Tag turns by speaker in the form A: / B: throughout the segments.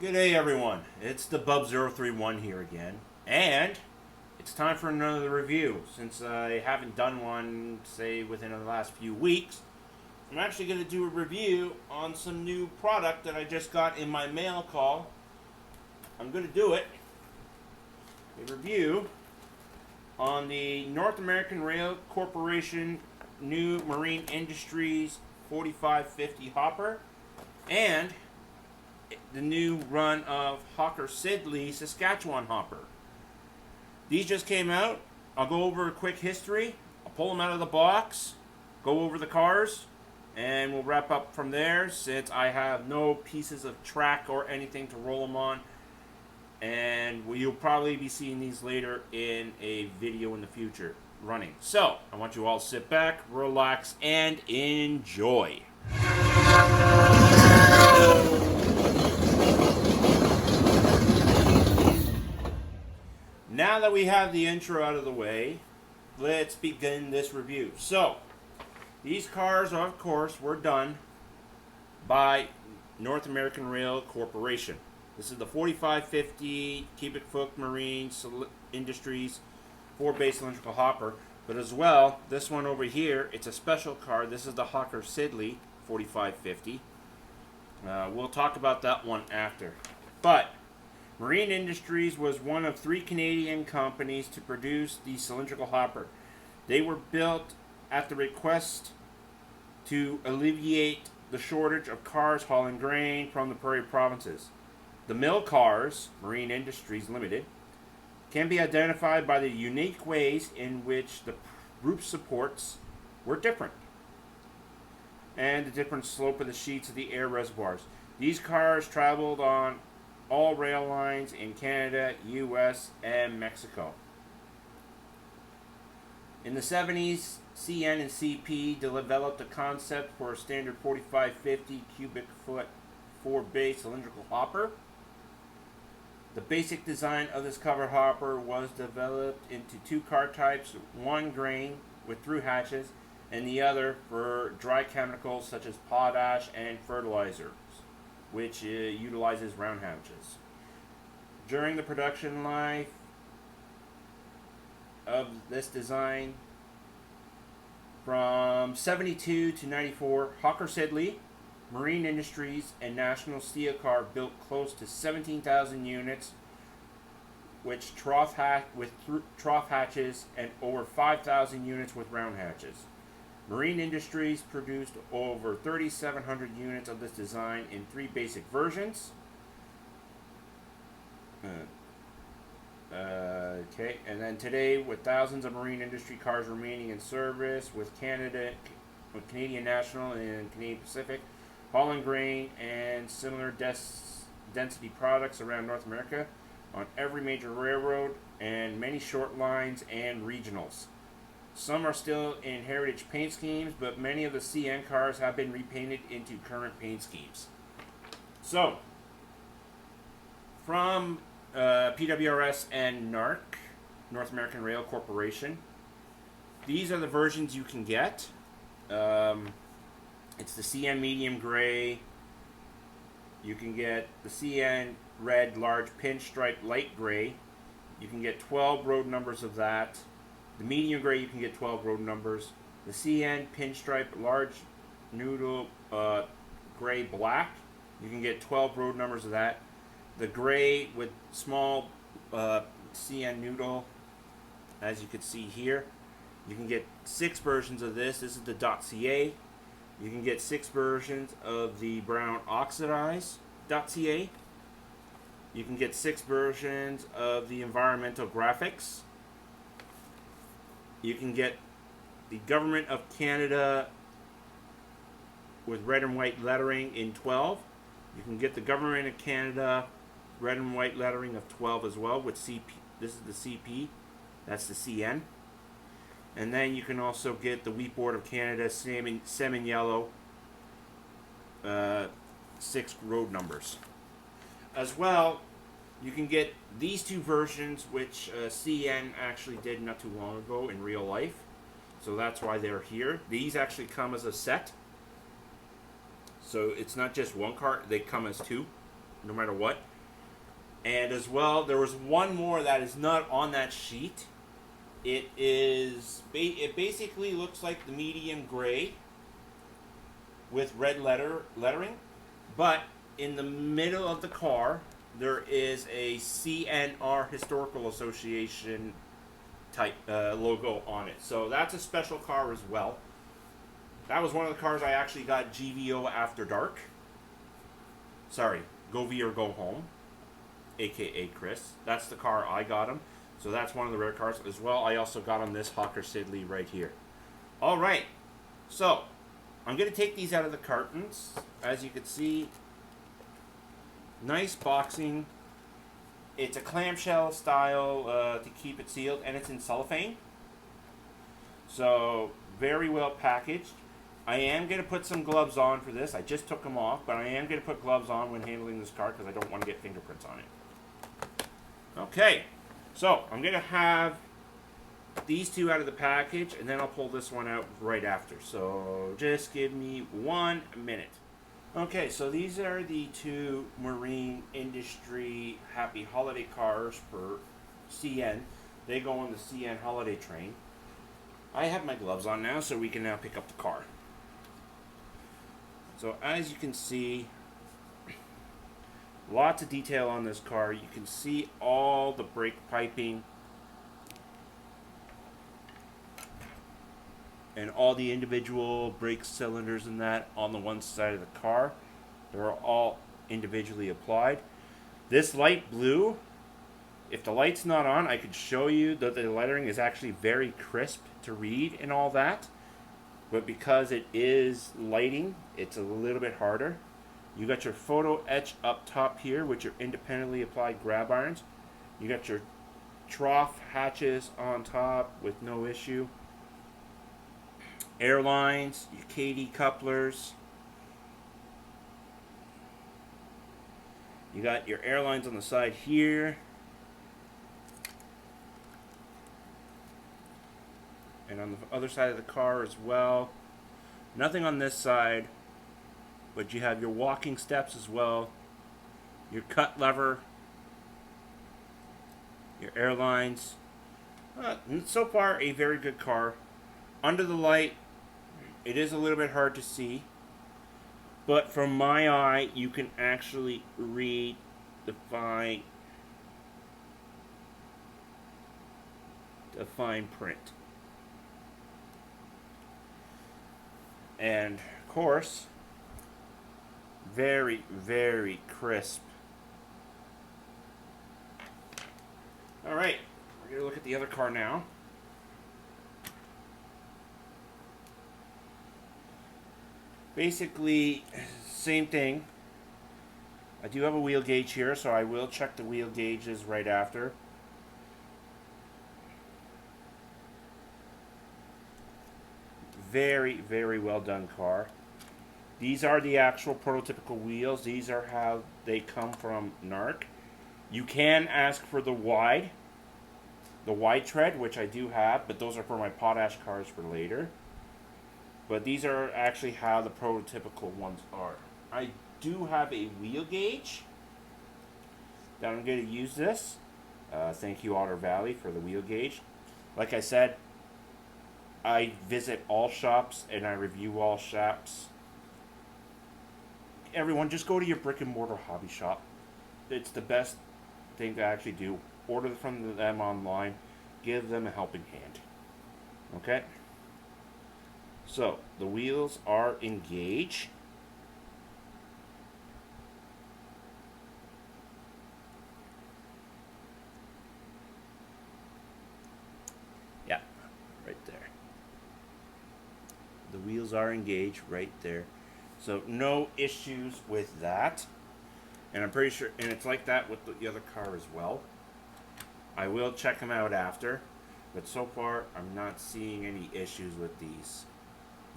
A: Good day, everyone. It's the Bub031 here again, and it's time for another review. Since I haven't done one, say, within the last few weeks, I'm actually going to do a review on some new product that I just got in my mail call. I'm going to do it, a review on the North American Rail Corporation new Marine Industries 4550 hopper and the new run of Hawker Siddely Saskatchewan hopper. These just came out. I'll go over a quick history. I'll pull them out of the box, go over the cars, and we'll wrap up from there since I have no pieces of track or anything to roll them on. And you'll probably be seeing these later in a video in the future running. So, I want you all to sit back, relax, and enjoy. Now that we have the intro out of the way, let's begin this review. So, these cars, of course, were done by North American Rail Corporation. This is the 4550 cubic foot Marine Industries 4-bay cylindrical hopper. But as well, this one over here, it's a special car. This is the Hawker Siddely 4550. We'll talk about that one after. But Marine Industries was one of 3 Canadian companies to produce the cylindrical hopper. They were built at the request to alleviate the shortage of cars hauling grain from the prairie provinces. The mill cars, Marine Industries Limited, can be identified by the unique ways in which the roof supports were different and the different slope of the sheets of the air reservoirs. These cars traveled on all rail lines in Canada, US, and Mexico. In the 70s, CN and CP developed a concept for a standard 4550 cubic foot 4-bay cylindrical hopper. The basic design of this cover hopper was developed into 2 car types, one grain with through hatches and the other for dry chemicals such as potash and fertilizers, which utilizes round hatches. During the production life of this design, from 72 to 94, Hawker Siddely, Marine Industries, and National Steel Car built close to 17,000 units, with trough hatches, and over 5,000 units with round hatches. Marine Industries produced over 3,700 units of this design in 3 basic versions. And then today, with thousands of Marine Industry cars remaining in service with Canadian National and Canadian Pacific, hauling grain and similar density products around North America on every major railroad and many short lines and regionals. Some are still in heritage paint schemes, but many of the CN cars have been repainted into current paint schemes. So, from PWRS and NARC, North American Rail Corporation, these are the versions you can get. It's the CN medium gray. You can get the CN red large pinstripe light gray. You can get 12 road numbers of that. The medium gray, you can get 12 road numbers. The CN pinstripe large noodle gray black, you can get 12 road numbers of that. The gray with small CN noodle, as you can see here, you can get 6 versions of this. This is the .ca. You can get 6 versions of the brown oxidized .ca. You can get 6 versions of the environmental graphics. You can get the Government of Canada with red and white lettering in 12. You can get the Government of Canada red and white lettering of 12 as well with CP. This is the CP. That's the CN. And then you can also get the Wheat Board of Canada salmon yellow 6 road numbers. As well, you can get these 2 versions, which CN actually did not too long ago in real life. So that's why they're here. These actually come as a set. So it's not just one cart, they come as 2. no matter what. And as well, there was one more that is not on that sheet. It basically looks like the medium gray with red lettering, but in the middle of the car there is a CNR Historical Association type logo on it. So that's a special car as well. That was one of the cars I actually got GVO After Dark. Sorry, Go V or Go Home, aka Chris. That's the car I got him. So that's one of the rare cars as well. I also got him this Hawker Siddely right here. All right, so I'm going to take these out of the cartons. As you can see, nice boxing. It's a clamshell style to keep it sealed, and it's in cellophane. So very well packaged. I am going to put some gloves on for this. I just took them off, but I am going to put gloves on when handling this car because I don't want to get fingerprints on it. Okay, so I'm going to have these two out of the package, and then I'll pull this one out right after. So just give me 1 minute. Okay, so these are the two Marine Industry Happy Holiday cars for CN. They go on the CN holiday train. I have my gloves on now, so we can now pick up the car. So as you can see, lots of detail on this car. You can see all the brake piping and all the individual brake cylinders and that on the one side of the car. They're all individually applied. This light blue, if the light's not on, I could show you that the lettering is actually very crisp to read and all that. But because it is lighting, it's a little bit harder. You got your photo etch up top here with your independently applied grab irons. You got your trough hatches on top with no issue. Airlines, your KD couplers. You got your airlines on the side here. And on the other side of the car as well. Nothing on this side, but you have your walking steps as well, your cut lever, your airlines. So far, a very good car. Under the light, it is a little bit hard to see, but from my eye, you can actually read the fine print. And of course, very, very crisp. Alright, we're going to look at the other car now. Basically, same thing. I do have a wheel gauge here, so I will check the wheel gauges right after. Very, very well done car. These are the actual prototypical wheels. These are how they come from NARC. You can ask for the wide tread, which I do have, but those are for my potash cars for later. But these are actually how the prototypical ones are. I do have a wheel gauge that I'm going to use this. Thank you, Otter Valley, for the wheel gauge. Like I said, I visit all shops and I review all shops. Everyone, just go to your brick and mortar hobby shop. It's the best thing to actually do. Order from them online. Give them a helping hand. Okay? So, the wheels are engaged. Yeah, right there. The wheels are engaged right there. So, no issues with that. And I'm pretty sure, and it's like that with the other car as well. I will check them out after. But so far, I'm not seeing any issues with these.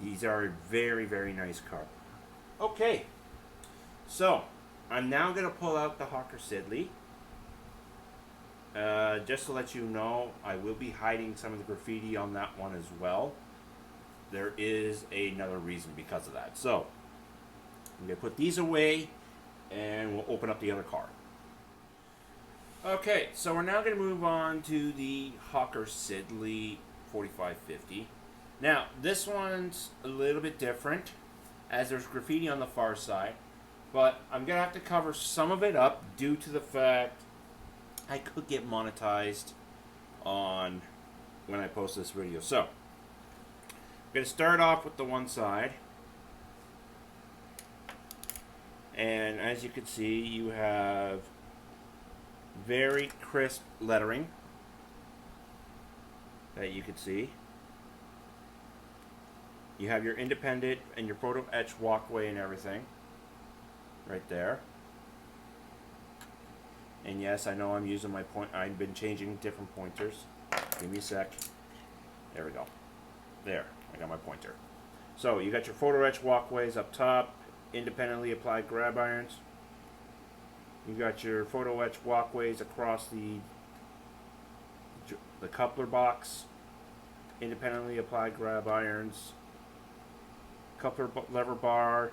A: These are a very, very nice car. Okay, so I'm now going to pull out the Hawker Siddely. Just to let you know, I will be hiding some of the graffiti on that one as well. There is another reason because of that. So, I'm going to put these away, and we'll open up the other car. Okay, so we're now going to move on to the Hawker Siddely 4550. Now, this one's a little bit different, as there's graffiti on the far side, but I'm going to have to cover some of it up due to the fact I could get monetized on when I post this video. So, I'm going to start off with the one side. And as you can see, you have very crisp lettering that you can see. You have your independent and your photo etch walkway and everything right there. And yes, I know I'm using my point. I've been changing different pointers. Give me a sec. There we go. There, I got my pointer. So you got your photo etch walkways up top, independently applied grab irons. You got your photo etch walkways across the coupler box, independently applied grab irons, coupler lever bar,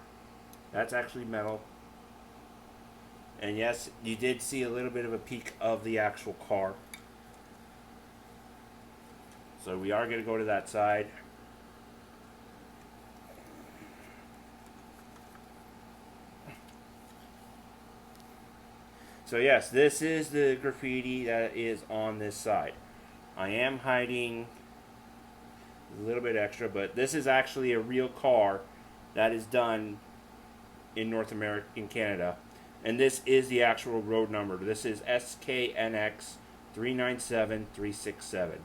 A: that's actually metal. And yes, you did see a little bit of a peek of the actual car. So we are going to go to that side. So yes, this is the graffiti that is on this side. I am hiding a little bit extra, but this is actually a real car that is done in North America, in Canada. And this is the actual road number. This is SKNX 397367.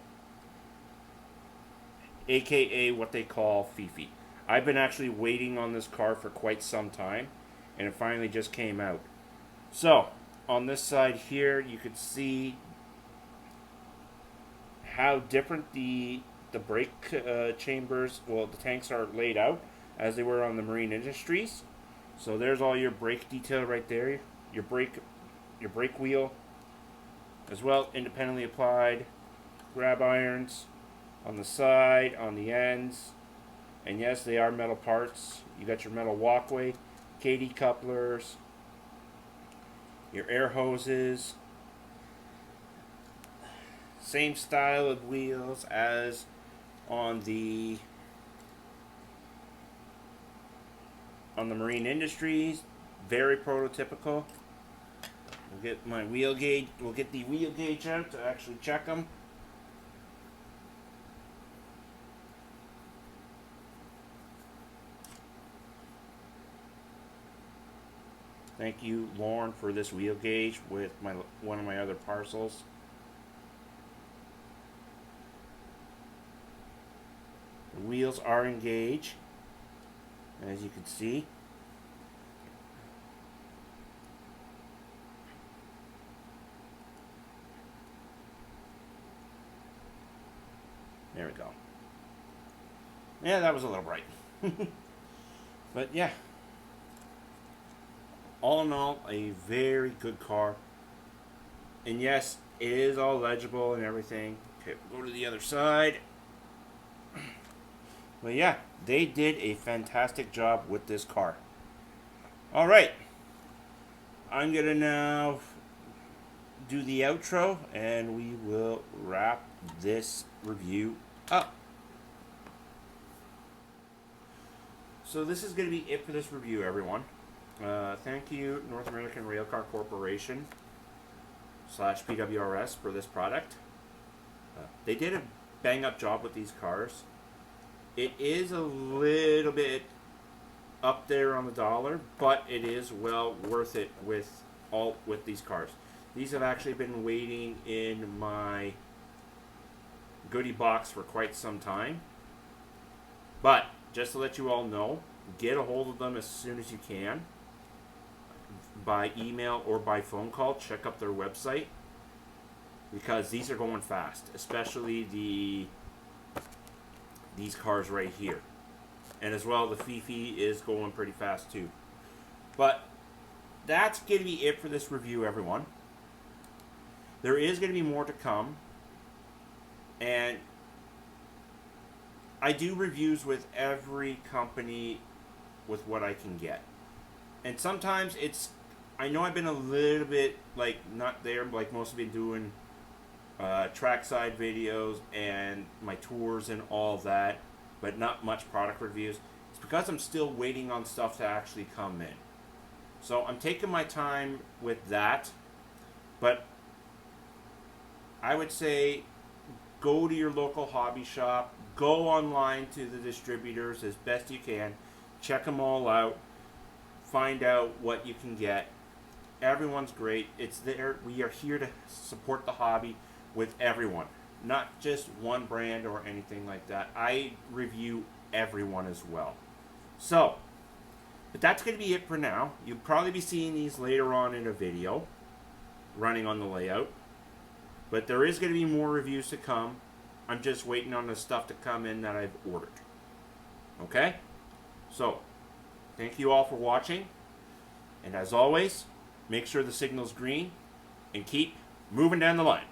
A: AKA what they call Fifi. I've been actually waiting on this car for quite some time, and it finally just came out. So, on this side here, you could see how different the brake chambers, well, the tanks are laid out as they were on the Marine Industries. So there's all your brake detail right there, your brake wheel, as well, independently applied grab irons on the side, on the ends, and yes, they are metal parts. You got your metal walkway, KD couplers, your air hoses, same style of wheels as on the Marine Industries, very prototypical. We'll get my wheel gauge. We'll get the wheel gauge out to actually check them. Thank you, Lauren, for this wheel gauge with one of my other parcels. The wheels are in gauge, as you can see. There we go. Yeah, that was a little bright. But yeah. All in all, a very good car. And yes, it is all legible and everything. Okay, we'll go to the other side. But yeah, they did a fantastic job with this car. Alright. I'm going to now do the outro, and we will wrap this review up. So this is going to be it for this review, everyone. Thank you, North American Railcar Corporation / PWRS for this product. They did a bang-up job with these cars. It is a little bit up there on the dollar, but it is well worth it with these cars. These have actually been waiting in my goodie box for quite some time. But just to let you all know, get a hold of them as soon as you can, by email or by phone call. Check up their website, because these are going fast, especially these cars right here. And as well, the Fifi is going pretty fast too. But that's going to be it for this review, everyone. There is going to be more to come, and I do reviews with every company with what I can get. And sometimes it's I know I've been a little bit like not there, like mostly been doing trackside videos and my tours and all that, but not much product reviews. It's because I'm still waiting on stuff to actually come in. So I'm taking my time with that, but I would say go to your local hobby shop, go online to the distributors as best you can, check them all out, find out what you can get. Everyone's great. It's there. We are here to support the hobby with everyone, not just one brand or anything like that. I review everyone as well. So, but that's going to be it for now. You'll probably be seeing these later on in a video running on the layout. But there is going to be more reviews to come. I'm just waiting on the stuff to come in that I've ordered. Okay? So, thank you all for watching. And as always, make sure the signal's green and keep moving down the line.